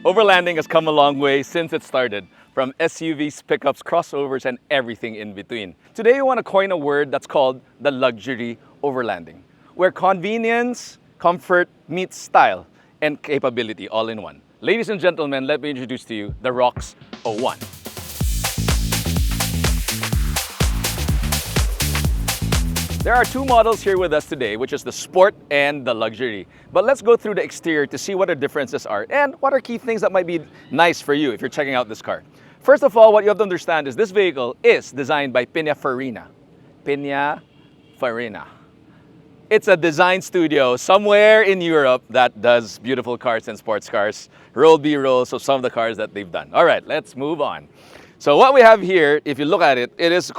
Overlanding has come a long way since it started, from SUVs, pickups, crossovers, and everything in between. Today, we want to coin a word that's called the luxury overlanding, where convenience, comfort meets style and capability all in one. Ladies and gentlemen, let me introduce to you the Rox 01. There are two models here with us today, which is the Sport and the Luxury. But let's go through the exterior to see what the differences are and what are key things that might be nice for you if you're checking out this car. First of all, what you have to understand is this vehicle is designed by Pininfarina. Pininfarina. It's a design studio somewhere in Europe that does beautiful cars and sports cars. Roll B-rolls of some of the cars that they've done. All right, let's move on. So what we have here, if you look at it, it is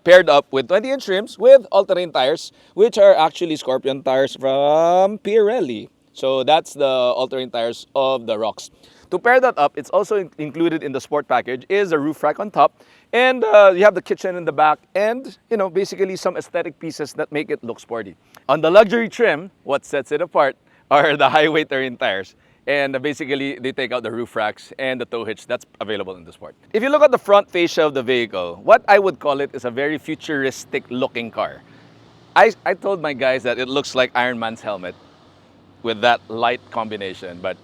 paired up with 20-inch rims with all-terrain tires, which are actually Scorpion tires from Pirelli. So that's the all-terrain tires of the Rox. To pair that up, it's also included in the Sport package is a roof rack on top, and you have the kitchen in the back, and basically some aesthetic pieces that make it look sporty. On the luxury trim, what sets it apart are the high-weight terrain tires. And basically, they take out the roof racks and the tow hitch that's available in the Sport. If you look at the front fascia of the vehicle, what I would call it is a very futuristic looking car. I told my guys that it looks like Iron Man's helmet with that light combination, but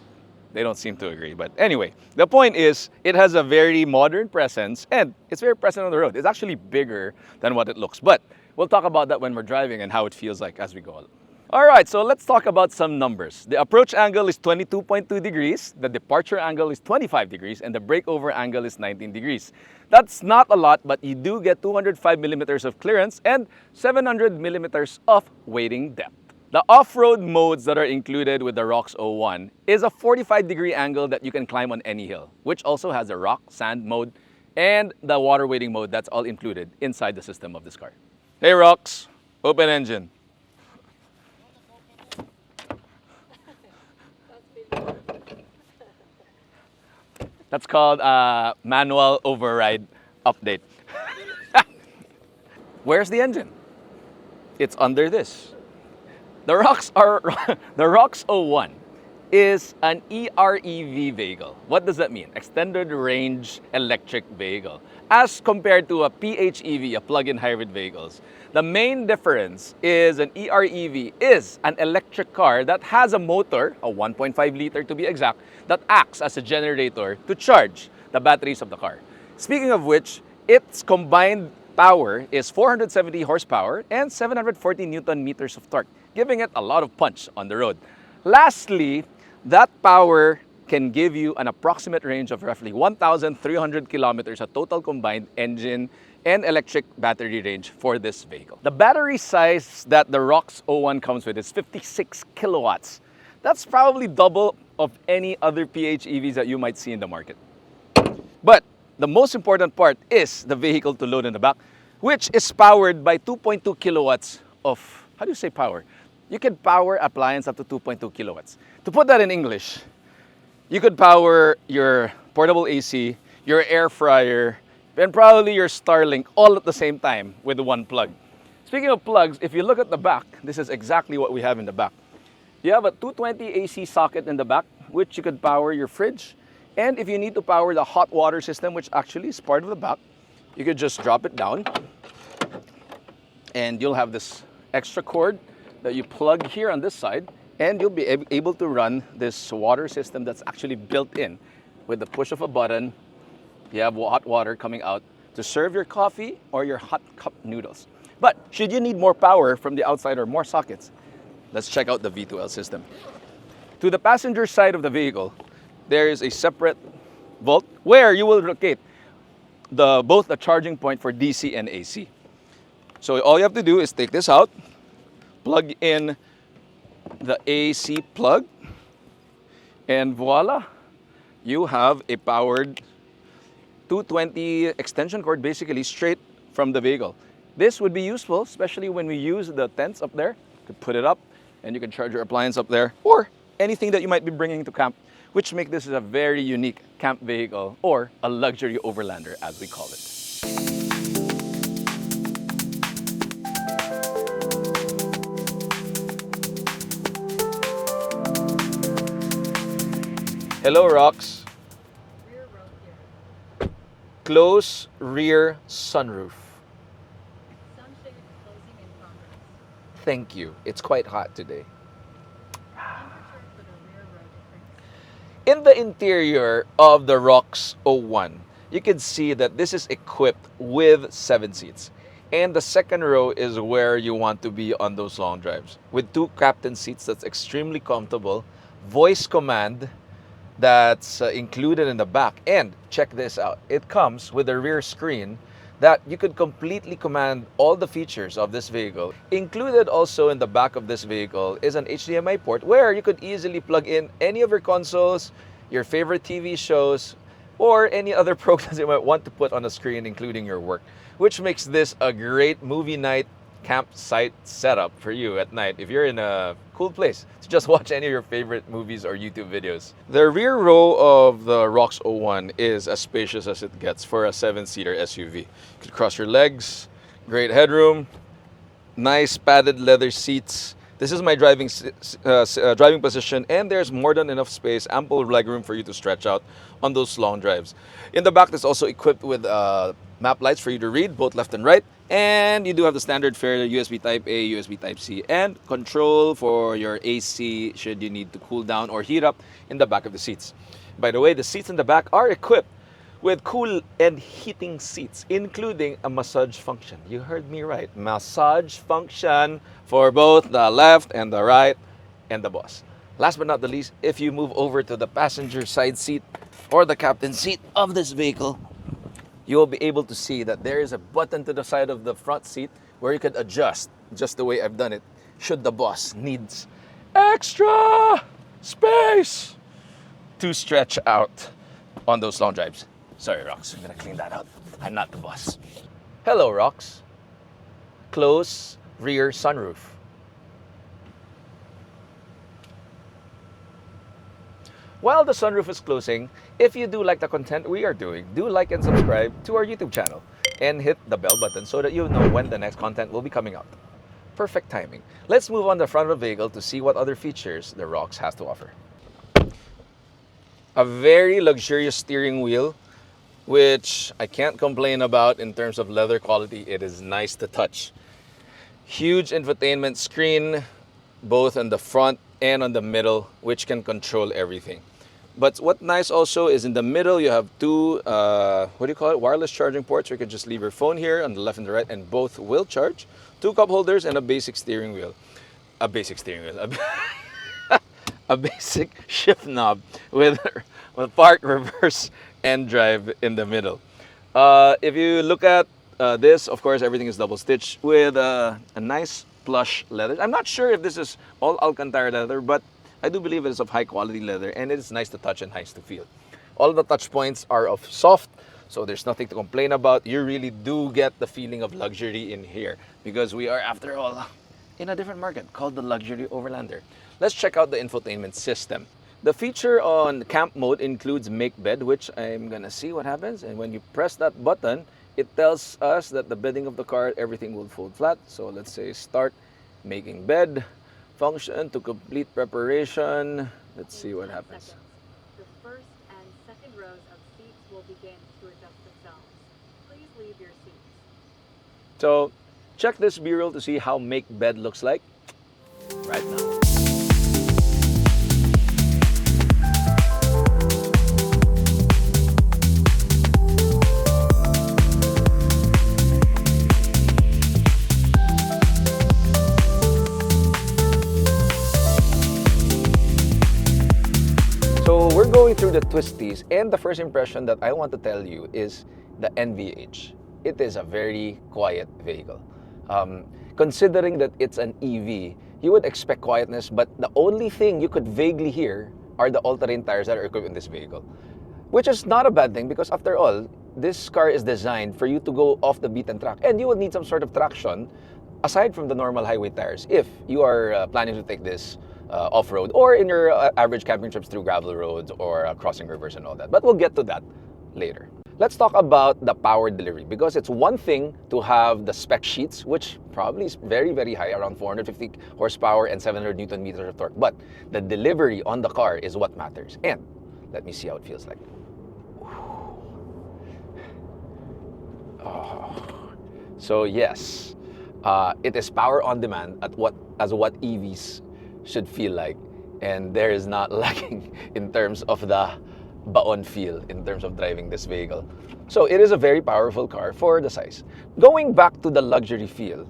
they don't seem to agree. But anyway, the point is, it has a very modern presence and it's very present on the road. It's actually bigger than what it looks. But we'll talk about that when we're driving and how it feels like as we go. All right, so let's talk about some numbers. The approach angle is 22.2 degrees, the departure angle is 25 degrees, and the breakover angle is 19 degrees. That's not a lot, but you do get 205 millimeters of clearance and 700 millimeters of wading depth. The off-road modes that are included with the Rox 01 is a 45-degree angle that you can climb on any hill, which also has a rock, sand mode, and the water wading mode that's all included inside the system of this car. Hey Rox, open engine. That's called a manual override update. Where's the engine? It's under this. The Rox 01 is an EREV vehicle. What does that mean? Extended range electric vehicle. As compared to a PHEV, a plug-in hybrid vehicles. The main difference is an EREV is an electric car that has a motor, a 1.5 liter to be exact, that acts as a generator to charge the batteries of the car. Speaking of which, its combined power is 470 horsepower and 740 Newton meters of torque, giving it a lot of punch on the road. Lastly, that power can give you an approximate range of roughly 1,300 kilometers, a total combined engine and electric battery range for this vehicle. The battery size that the Rox 01 comes with is 56 kilowatts. That's probably double of any other PHEVs that you might see in the market. But the most important part is the vehicle to load in the back, which is powered by 2.2 kilowatts of, how do you say power? You can power appliance up to 2.2 kilowatts. To put that in English, you could power your portable AC, your air fryer, and probably your Starlink all at the same time with one plug. Speaking of plugs, if you look at the back, this is exactly what we have in the back. You have a 220 AC socket in the back, which you could power your fridge. And if you need to power the hot water system, which actually is part of the back, you could just drop it down. And you'll have this extra cord that you plug here on this side. And you'll be able to run this water system that's actually built in. With the push of a button, you have hot water coming out to serve your coffee or your hot cup noodles. But should you need more power from the outside or more sockets, let's check out the V2L system. To the passenger side of the vehicle, there is a separate vault where you will locate both the charging point for DC and AC. So all you have to do is take this out, plug in the AC plug, and voila, you have a powered 220 extension cord basically straight from the vehicle. This would be useful, especially when we use the tents up there. You could put it up and you can charge your appliance up there or anything that you might be bringing to camp, which make this a very unique camp vehicle or a luxury overlander as we call it. Hello, Rox. Rear row here. Close rear sunroof. Sunshade closing in progress. Thank you. It's quite hot today. Temperature for the rear row difference. In the interior of the Rox 01, you can see that this is equipped with 7 seats. And the second row is where you want to be on those long drives. With 2 captain seats that's extremely comfortable, voice command that's included in the back. And check this out, it comes with a rear screen that you could completely command all the features of this vehicle. Included also in the back of this vehicle is an HDMI port where you could easily plug in any of your consoles, your favorite TV shows, or any other programs you might want to put on the screen, including your work, which makes this a great movie night campsite setup for you at night if you're in a cool place to just watch any of your favorite movies or YouTube videos. The rear row of the Rox 01 is as spacious as it gets for a 7-seater SUV. You could cross your legs, great headroom, nice padded leather seats. This is my driving position, and there's more than enough space, ample legroom for you to stretch out on those long drives. In the back, it's also equipped with map lights for you to read, both left and right. And you do have the standard fare, USB Type A, USB Type C, and control for your AC should you need to cool down or heat up in the back of the seats. By the way, the seats in the back are equipped with cool and heating seats, including a massage function. You heard me right. Massage function for both the left and the right and the boss. Last but not the least, if you move over to the passenger side seat or the captain seat of this vehicle, you will be able to see that there is a button to the side of the front seat where you could adjust, just the way I've done it, should the boss needs extra space to stretch out on those long drives. Sorry, Rox, I'm gonna clean that out. I'm not the boss. Hello, Rox. Close rear sunroof. While the sunroof is closing, if you do like the content we are doing, do like and subscribe to our YouTube channel and hit the bell button so that you'll know when the next content will be coming out. Perfect timing. Let's move on the front of the vehicle to see what other features the Rox has to offer. A very luxurious steering wheel, which I can't complain about in terms of leather quality. It is nice to touch. Huge infotainment screen, both on the front and on the middle, which can control everything. But what's nice also is in the middle, you have 2, wireless charging ports. You can just leave your phone here on the left and the right, and both will charge. 2 cup holders and a basic steering wheel. A basic shift knob with park, reverse, and drive in the middle. If you look at this, of course, everything is double stitched with a nice plush leather. I'm not sure if this is all Alcantara leather, but I do believe it is of high quality leather, and it is nice to touch and nice to feel. All the touch points are of soft, so there's nothing to complain about. You really do get the feeling of luxury in here because we are, after all, in a different market called the luxury Overlander. Let's check out the infotainment system. The feature on camp mode includes make bed, which I'm gonna see what happens. And when you press that button, it tells us that the bedding of the car, everything will fold flat. So let's say start making bed. Function to complete preparation. Let's see what happens. The first and second rows of seats will begin to adjust themselves. Please leave your seats. So check this B-roll to see how make bed looks like right now. So we're going through the twisties, and the first impression that I want to tell you is the NVH. It is a very quiet vehicle. Considering that it's an EV, you would expect quietness, but the only thing you could vaguely hear are the all-terrain tires that are equipped in this vehicle. Which is not a bad thing because after all, this car is designed for you to go off the beaten track, and you would need some sort of traction aside from the normal highway tires if you are planning to take this off-road or in your average camping trips through gravel roads or crossing rivers and all that. But we'll get to that later. Let's talk about the power delivery because it's one thing to have the spec sheets, which probably is very, very high, around 450 horsepower and 700 Newton meters of torque. But the delivery on the car is what matters. And Let me see how it feels like. Oh. So yes, it is power on demand at what EVs should feel like, and there is not lacking in terms of the baon feel in terms of driving this vehicle. So it is a very powerful car for the size. Going back to the luxury feel,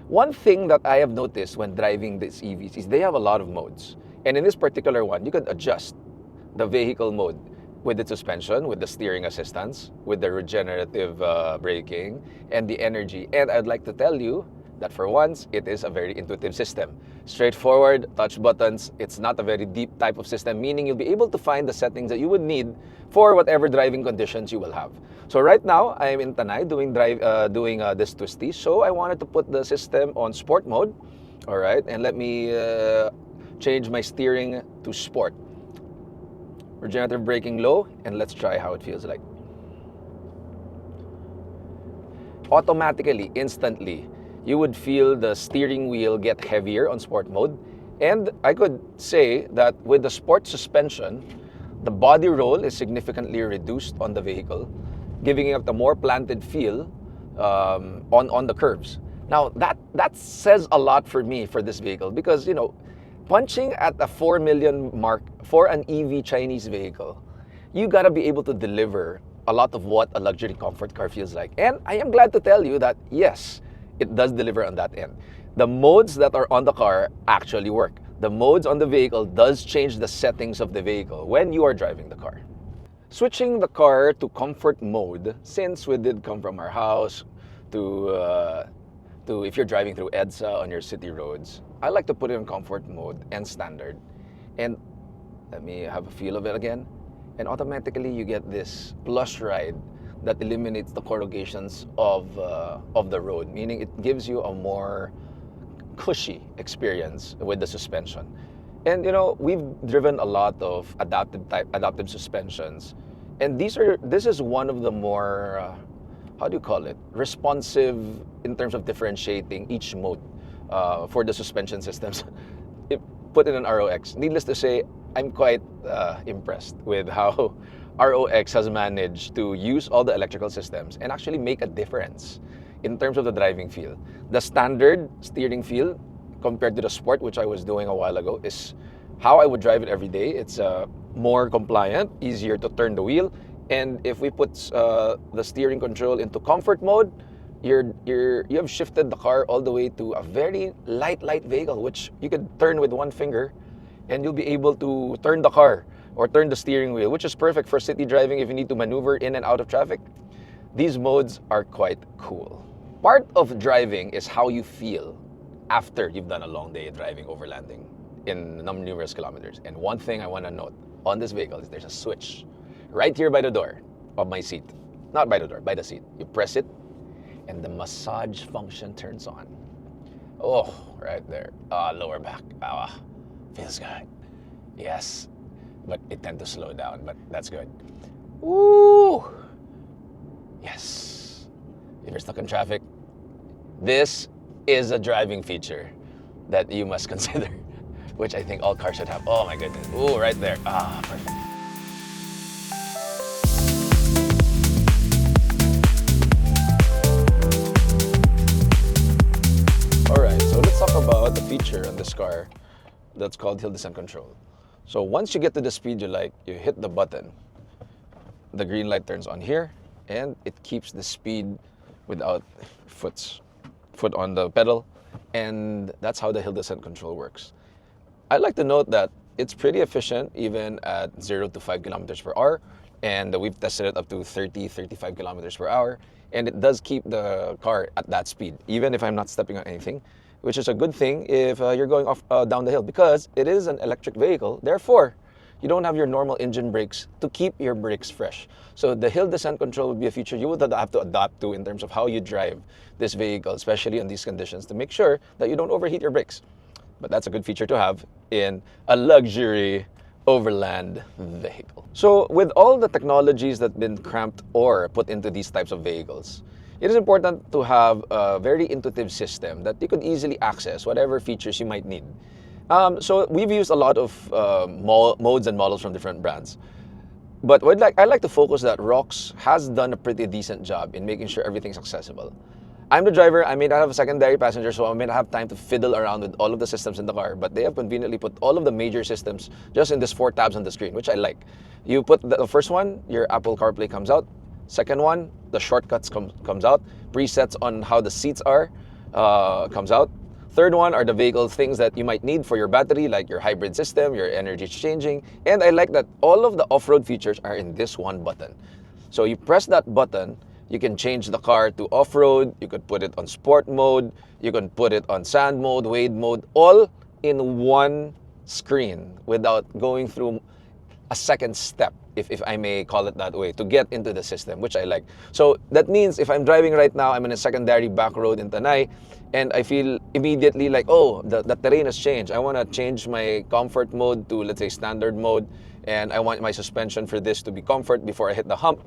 one thing that I have noticed when driving these EVs is they have a lot of modes. And in this particular one, you could adjust the vehicle mode with the suspension, with the steering assistance, with the regenerative braking, and the energy. And I'd like to tell you that for once, it is a very intuitive system. Straightforward, touch buttons. It's not a very deep type of system, meaning you'll be able to find the settings that you would need for whatever driving conditions you will have. So right now, I'm in Tanay doing this twisty. So I wanted to put the system on sport mode. All right, and let me change my steering to sport. Regenerative braking low, and let's try how it feels like. Automatically, instantly, you would feel the steering wheel get heavier on sport mode. And I could say that with the sport suspension, the body roll is significantly reduced on the vehicle, giving it a more planted feel on the curves. Now, that says a lot for me for this vehicle because, you know, punching at a 4 million mark for an EV Chinese vehicle, you gotta be able to deliver a lot of what a luxury comfort car feels like. And I am glad to tell you that, yes, it does deliver on that end. The modes that are on the car actually work. The modes on the vehicle does change the settings of the vehicle when you are driving the car. Switching the car to comfort mode, since we did come from our house to if you're driving through EDSA on your city roads, I like to put it in comfort mode and standard. And let me have a feel of it again. And automatically you get this plush ride that eliminates the corrugations of the road, meaning it gives you a more cushy experience with the suspension. And you know, we've driven a lot of adaptive suspensions, and this is one of the more how do you call it, responsive in terms of differentiating each mode for the suspension systems. Put in an ROX. Needless to say, I'm quite impressed with how ROX has managed to use all the electrical systems and actually make a difference in terms of the driving feel. The standard steering feel compared to the sport, which I was doing a while ago, is how I would drive it every day. It's more compliant, easier to turn the wheel. And if we put the steering control into comfort mode, you have shifted the car all the way to a very light vehicle, which you could turn with one finger, and you'll be able to turn the car or turn the steering wheel, which is perfect for city driving if you need to maneuver in and out of traffic. These modes are quite cool. Part of driving is how you feel after you've done a long day driving overlanding in numerous kilometers. And one thing I want to note on this vehicle is there's a switch right here by the door of my seat. Not by the door, by the seat. You press it, and the massage function turns on. Oh, right there. Lower back. Feels good. Yes, but it tends to slow down, but that's good. Ooh. Yes. If you're stuck in traffic, this is a driving feature that you must consider, which I think all cars should have. Oh my goodness. Ooh, right there. Perfect. Alright, so let's talk about the feature on this car that's called hill descent control. So once you get to the speed you like, you hit the button. The green light turns on here, and it keeps the speed without foot on the pedal, and that's how the hill descent control works. I'd like to note that it's pretty efficient even at 0 to 5 kilometers per hour, and we've tested it up to 35 kilometers per hour, and it does keep the car at that speed, even if I'm not stepping on anything, which is a good thing if you're going off down the hill, because it is an electric vehicle. Therefore, you don't have your normal engine brakes to keep your brakes fresh. So the hill descent control would be a feature you would have to adapt to in terms of how you drive this vehicle, especially in these conditions, to make sure that you don't overheat your brakes. But that's a good feature to have in a luxury overland vehicle. So with all the technologies that have been cramped or put into these types of vehicles, it is important to have a very intuitive system that you could easily access whatever features you might need. So we've used a lot of modes and models from different brands. But I like to focus that Rox has done a pretty decent job in making sure everything's accessible. I'm the driver, I may not have a secondary passenger, so I may not have time to fiddle around with all of the systems in the car, but they have conveniently put all of the major systems just in these 4 tabs on the screen, which I like. You put the first one, your Apple CarPlay comes out. Second one, the shortcuts comes out. Presets on how the seats are comes out. Third one are the vehicle things that you might need for your battery, like your hybrid system, your energy exchanging. And I like that all of the off-road features are in this one button. So you press that button, you can change the car to off-road, you could put it on sport mode, you can put it on sand mode, wade mode, all in one screen without going through a second step, if I may call it that way, to get into the system, which I like. So that means if I'm driving right now, I'm in a secondary back road in Tanay, and I feel immediately like, oh, the terrain has changed. I want to change my comfort mode to, let's say, standard mode, and I want my suspension for this to be comfort before I hit the hump.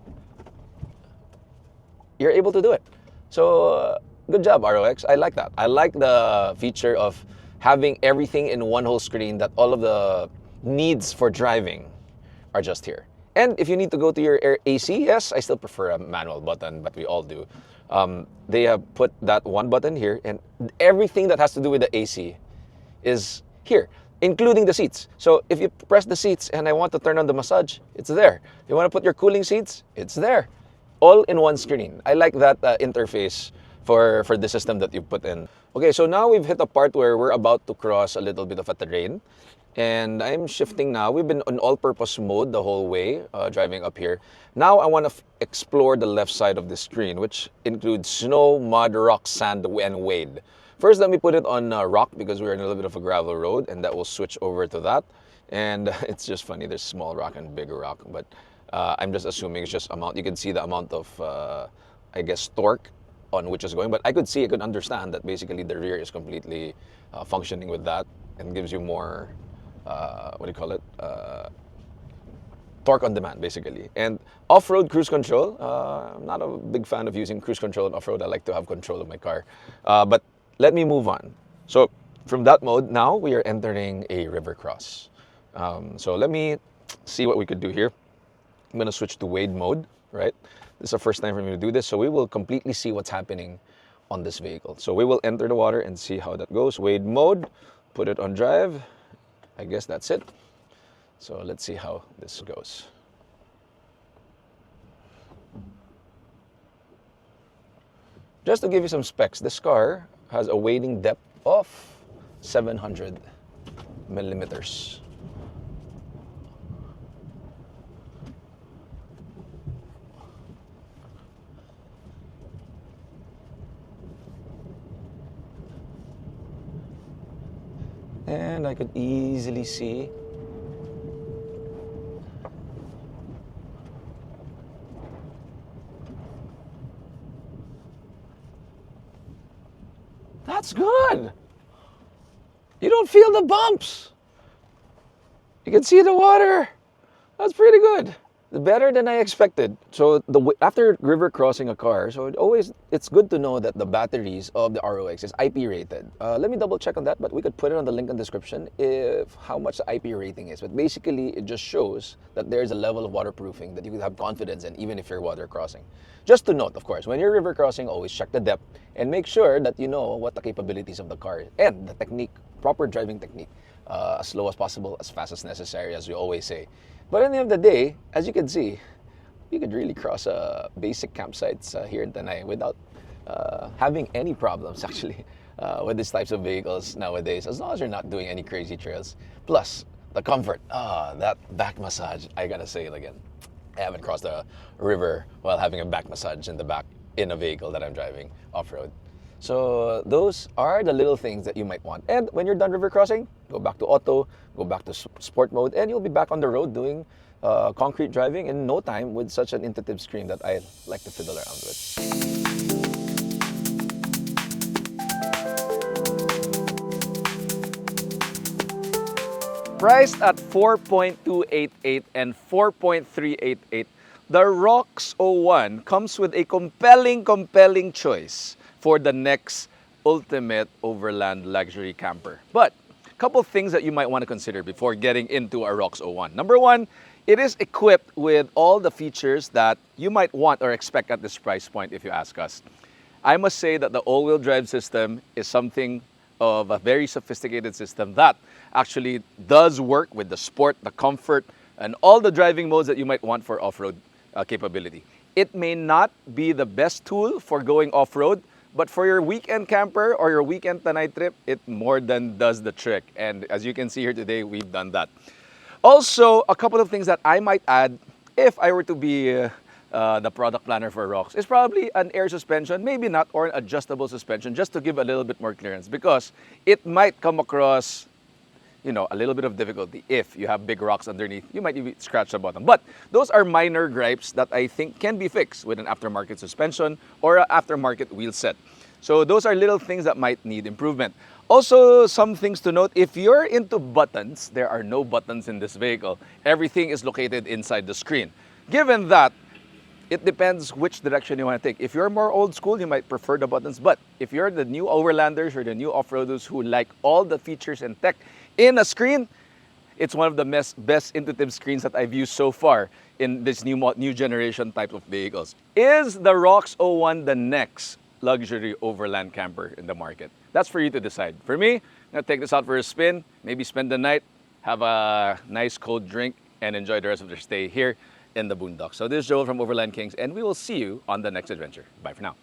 You're able to do it. So good job, ROX. I like that. I like the feature of having everything in one whole screen, that all of the needs for driving are just here. And if you need to go to your AC, yes, I still prefer a manual button, but we all do. They have put that one button here, and everything that has to do with the AC is here, including the seats. So if you press the seats and I want to turn on the massage, it's there. You want to put your cooling seats, it's there. All in one screen. I like that interface for the system that you put in. Okay, so now we've hit a part where we're about to cross a little bit of a terrain. And I'm shifting now. We've been on all-purpose mode the whole way, driving up here. Now I want to explore the left side of the screen, which includes snow, mud, rock, sand, and wade. First, let me put it on rock because we're in a little bit of a gravel road, and that will switch over to that. And it's just funny, there's small rock and big rock, but I'm just assuming it's just amount. You can see the amount of, I guess, torque on which is going. But I could understand that basically the rear is completely functioning with that and gives you more, what do you call it? Torque on demand, basically. And off-road cruise control, I'm not a big fan of using cruise control on off-road. I like to have control of my car. But let me move on. So from that mode, now we are entering a river cross. So let me see what we could do here. I'm gonna switch to wade mode, right? This is the first time for me to do this, so we will completely see what's happening on this vehicle. So we will enter the water and see how that goes. Wade mode, put it on drive. I guess that's it. So let's see how this goes. Just to give you some specs, this car has a wading depth of 700 millimeters. And I could easily see that's good. You don't feel the bumps. You can see the water. That's pretty good. Better than I expected. So after river crossing a car, so it's good to know that the batteries of the ROX is IP rated. Let me double check on that, but we could put it on the link in the description if how much the IP rating is. But basically, it just shows that there's a level of waterproofing that you could have confidence in, even if you're water crossing. Just to note, of course, when you're river crossing, always check the depth and make sure that you know what the capabilities of the car and the technique, proper driving technique, as slow as possible, as fast as necessary, as we always say. But at the end of the day, as you can see, you could really cross basic campsites here in Tanay without having any problems, actually, with these types of vehicles nowadays, as long as you're not doing any crazy trails. Plus, the comfort. That back massage, I gotta say it again. I haven't crossed a river while having a back massage in the back in a vehicle that I'm driving off-road. So those are the little things that you might want. And when you're done river crossing, go back to auto, go back to sport mode, and you'll be back on the road doing concrete driving in no time with such an intuitive screen that I like to fiddle around with. Priced at 4.288 and 4.388, the Rox 01 comes with a compelling choice for the next ultimate overland luxury camper. But a couple things that you might want to consider before getting into a Rox 01. Number one, It is equipped with all the features that you might want or expect at this price point if you ask us. I must say that the all-wheel drive system is something of a very sophisticated system that actually does work with the sport, the comfort, and all the driving modes that you might want for off-road capability. It may not be the best tool for going off-road, but for your weekend camper or your weekend Tanay trip, it more than does the trick. And as you can see here today, we've done that. Also, a couple of things that I might add if I were to be the product planner for Rox is probably an air suspension, maybe not, or an adjustable suspension, just to give a little bit more clearance, because it might come across, you know, a little bit of difficulty if you have big rocks underneath. You might even scratch the bottom. But those are minor gripes that I think can be fixed with an aftermarket suspension or an aftermarket wheel set. So those are little things that might need improvement. Also, some things to note, if you're into buttons, there are no buttons in this vehicle. Everything is located inside the screen. Given that, it depends which direction you want to take. If you're more old school, you might prefer the buttons. But if you're the new overlanders or the new off-roaders who like all the features and tech in a screen, it's one of the best intuitive screens that I've used so far in this new generation type of vehicles. Is the Rox 01 the next luxury overland camper in the market? That's for you to decide. For me, I'm gonna take this out for a spin, maybe spend the night, have a nice cold drink, and enjoy the rest of their stay here in the boondocks. So this is Joel from Overland Kings, and we will see you on the next adventure. Bye for now.